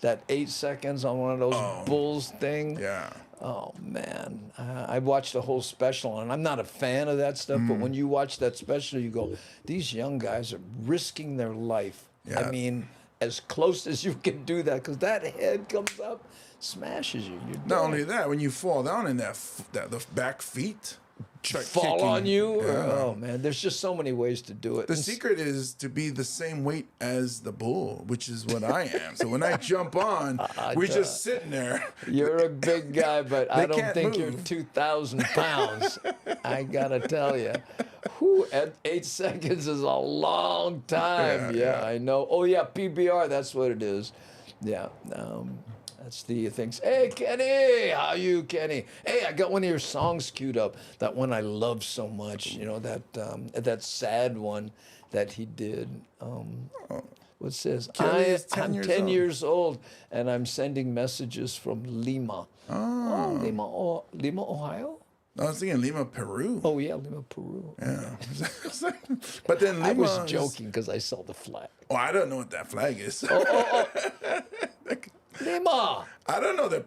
that 8 seconds on one of those bulls thing. Yeah. Oh man, I watched the whole special, and I'm not a fan of that stuff. But when you watch that special, you go, "These young guys are risking their life." Yeah. I mean, as close as you can do that, because that head comes up, smashes you. You're Not only that, when you fall down in the back feet. fall on you. Yeah. Oh man, there's just so many ways to do it. The secret is to be the same weight as the bull, which is what I am. So when I jump on, we're just sitting there. You're a big guy, but I don't can't think move. you're 2,000 pounds. I gotta tell you, at 8 seconds is a long time. Yeah, I know. Oh yeah, PBR. That's what it is. Yeah. That's the things. Hey, Kenny, how you, Kenny? Hey, I got one of your songs queued up. That one I love so much. You know, that sad one that he did. What's this? Kelly is 10 I'm years 10 old. years old, and I'm sending messages from Lima. Oh, Lima, Ohio? I was thinking Lima, Peru. Oh, yeah, Lima, Peru. Yeah. But then Lima I was is- joking because I saw the flag. Oh, I don't know what that flag is. Lima. I don't know the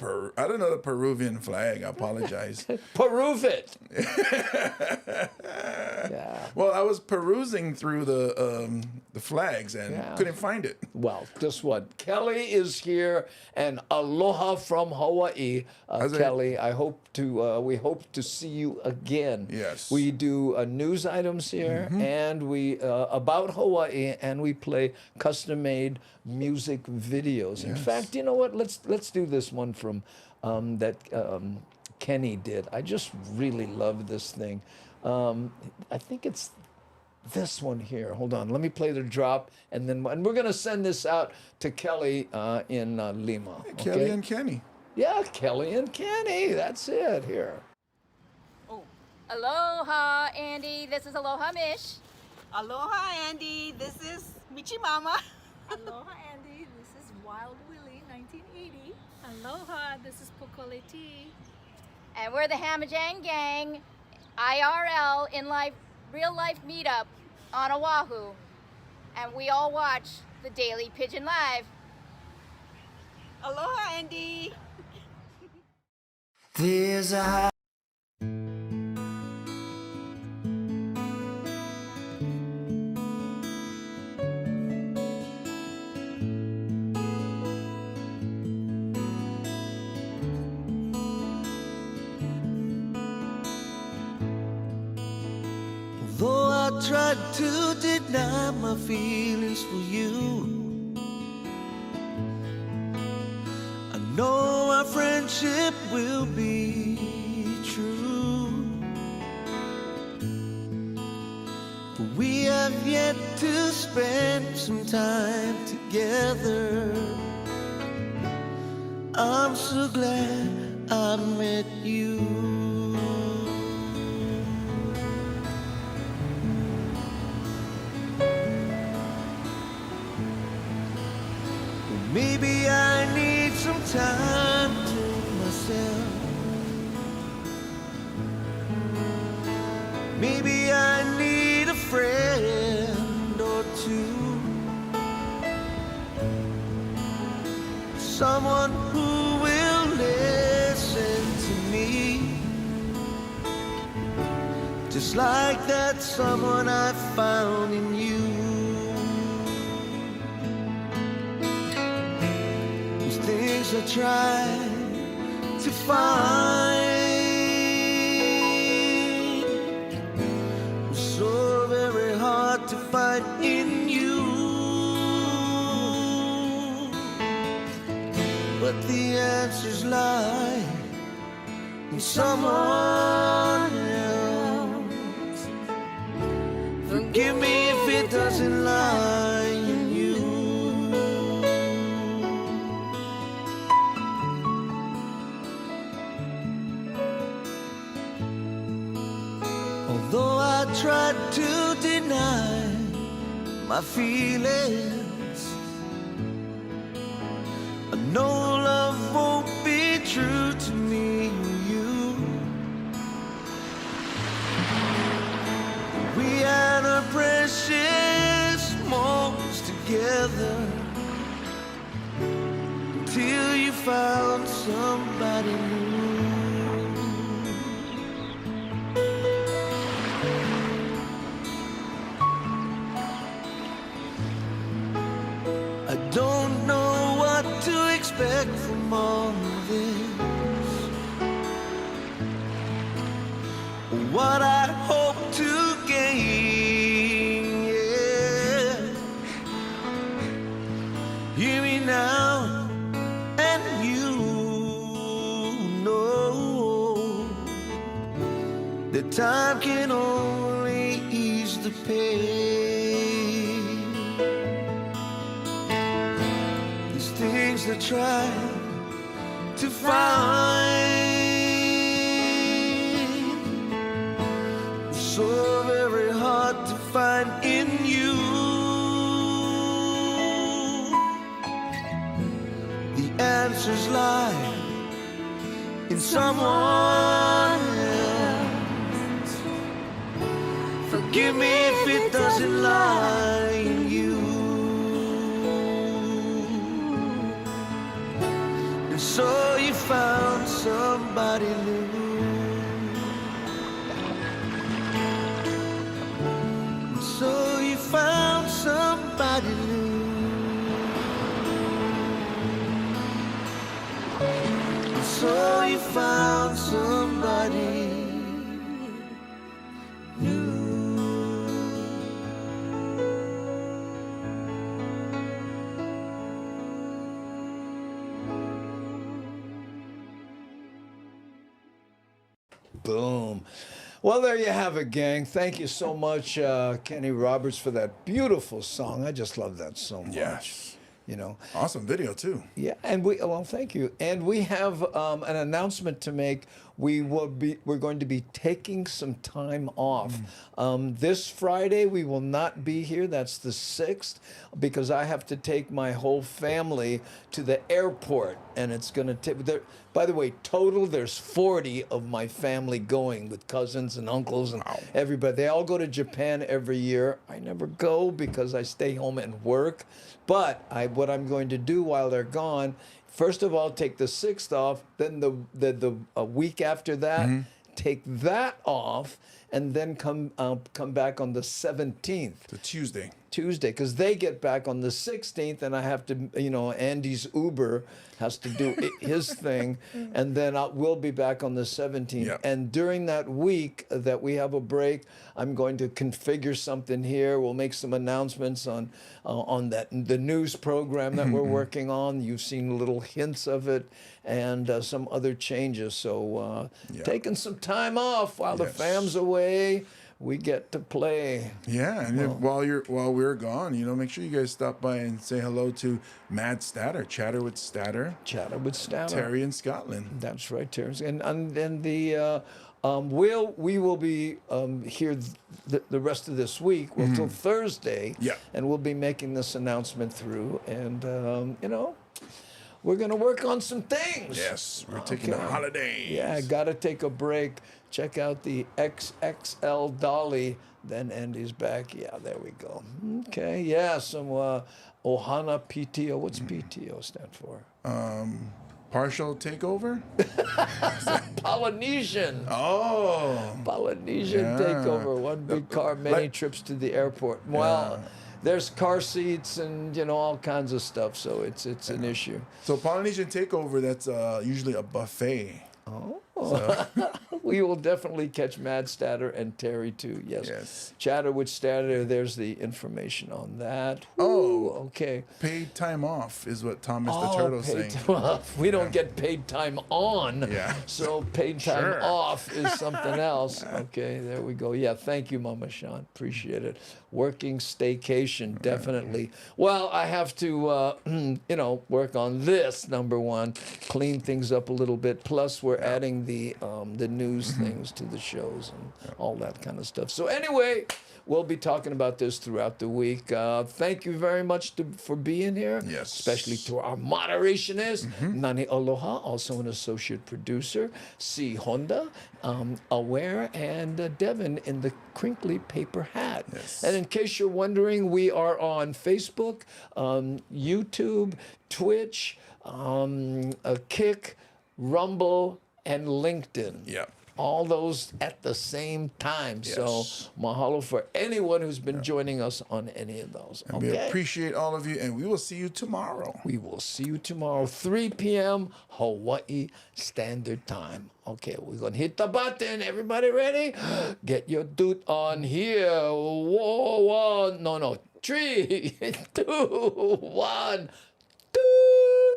Peruvian flag. I apologize. Peruse it. Well, I was perusing through the flags and couldn't find it. Well, guess what? Kelly is here, and aloha from Hawaii, Kelly. We hope to see you again. Yes. We do news items here, and we about Hawaii, and we play custom-made music videos. In fact, you know what? Let's do this one from that Kenny did. I just really love this thing. I think it's this one here. Hold on. Let me play the drop, and we're going to send this out to Kelly in Lima. Okay? Kelly and Kenny. Yeah, Kelly and Kenny. That's it. Here. Aloha, Andy. This is Aloha Mish. Aloha, Andy. This is Michi Mama. Aloha, Andy. This is Wild Willie, 1980. Aloha, this is Pokole T. And we're the Hamajang Gang, IRL, real life meetup on Oahu. And we all watch the Daily Pidgin Live. Aloha, Andy. There's a Though I tried to deny my feelings for you, I know our friendship will be true. But we have yet to spend some time together. I'm so glad I met you. Maybe I need some time to myself. Maybe I need a friend or two. Someone who will listen to me. Just like that someone I found in you. Things I try to find was so very hard to find in you. But the answers lie in someone else. Forgive me if it doesn't lie in you. Although I tried to deny my feelings, I know love won't be true to me or you. We had our precious moments together until you found somebody new. I don't know what to expect from all of this, or what I hope to gain. Yeah. Hear me now, and you know that time can only ease the pain. These things that try to find, so very hard to find in you. The answers lie in someone else. Forgive me if it doesn't lie in you. And so you found somebody new. And so you found somebody new. And so you found somebody new. Boom. Well, there you have it, gang. Thank you so much, Kenny Roberts, for that beautiful song. I just love that so much. Yes. You know, Awesome video too. yeah, and well, thank you. And we have an announcement to make. We're going to be taking some time off. This Friday we will not be here. That's the 6th, because I have to take my whole family to the airport, and it's going to take. By the way, total there's 40 of my family going, with cousins and uncles and everybody. They all go to Japan every year. I never go because I stay home and work. But what I'm going to do while they're gone, first of all, take the 6th off, then the week after that, take that off, and then come back on the 17th. The Tuesday, because they get back on the 16th, and I have to, Andy's Uber has to do his thing, and then we'll be back on the 17th. Yep. And during that week that we have a break, I'm going to configure something here. We'll make some announcements on the news program that we're working on. You've seen little hints of it, and some other changes. So taking some time off while the fam's away. We get to play. Yeah, and while we're gone, make sure you guys stop by and say hello to Mad Statter, Chatter with Statter. Chatter with Statter. Terry in Scotland. That's right, Terry. And the we will be here the rest of this week, till Thursday. Yeah. And we'll be making this announcement through, and we're gonna work on some things. Yes, we're taking a holiday. Yeah, gotta take a break. Check out the XXL Dolly. Then Andy's back. Yeah, there we go. Okay, yeah, some Ohana PTO. What's PTO stand for? Partial takeover? Polynesian. Oh. Polynesian takeover. One big car, many trips to the airport. Well, there's car seats and all kinds of stuff, so it's an issue. So Polynesian takeover, that's usually a buffet. Oh. We will definitely catch Mad Statter and Terry too. Yes. Chatter with Statter. There's the information on that. Okay. Paid time off is what Thomas the Turtle's saying. We don't get paid time on. Yeah. So paid time off is something else. Okay, there we go. Yeah, thank you, Mama Sean. Appreciate it. Working staycation, definitely. Well, I have to, work on this, number one, clean things up a little bit. Plus, we're adding the news things to the shows and all that kind of stuff. So anyway, we'll be talking about this throughout the week. Thank you very much for being here. Yes. Especially to our moderationist, Nani Aloha, also an associate producer, C. Honda, Aware, and Devin in the crinkly paper hat. Yes. And in case you're wondering, we are on Facebook, YouTube, Twitch, Kick, Rumble, and LinkedIn. Yeah. all those at the same time. So mahalo for anyone who's been joining us on any of those. And we appreciate all of you, and we will see you tomorrow. We will see you tomorrow, 3 p.m. Hawaii Standard Time. Okay, we're going to hit the button. Everybody ready? Get your dude on here. 3, 2, 1.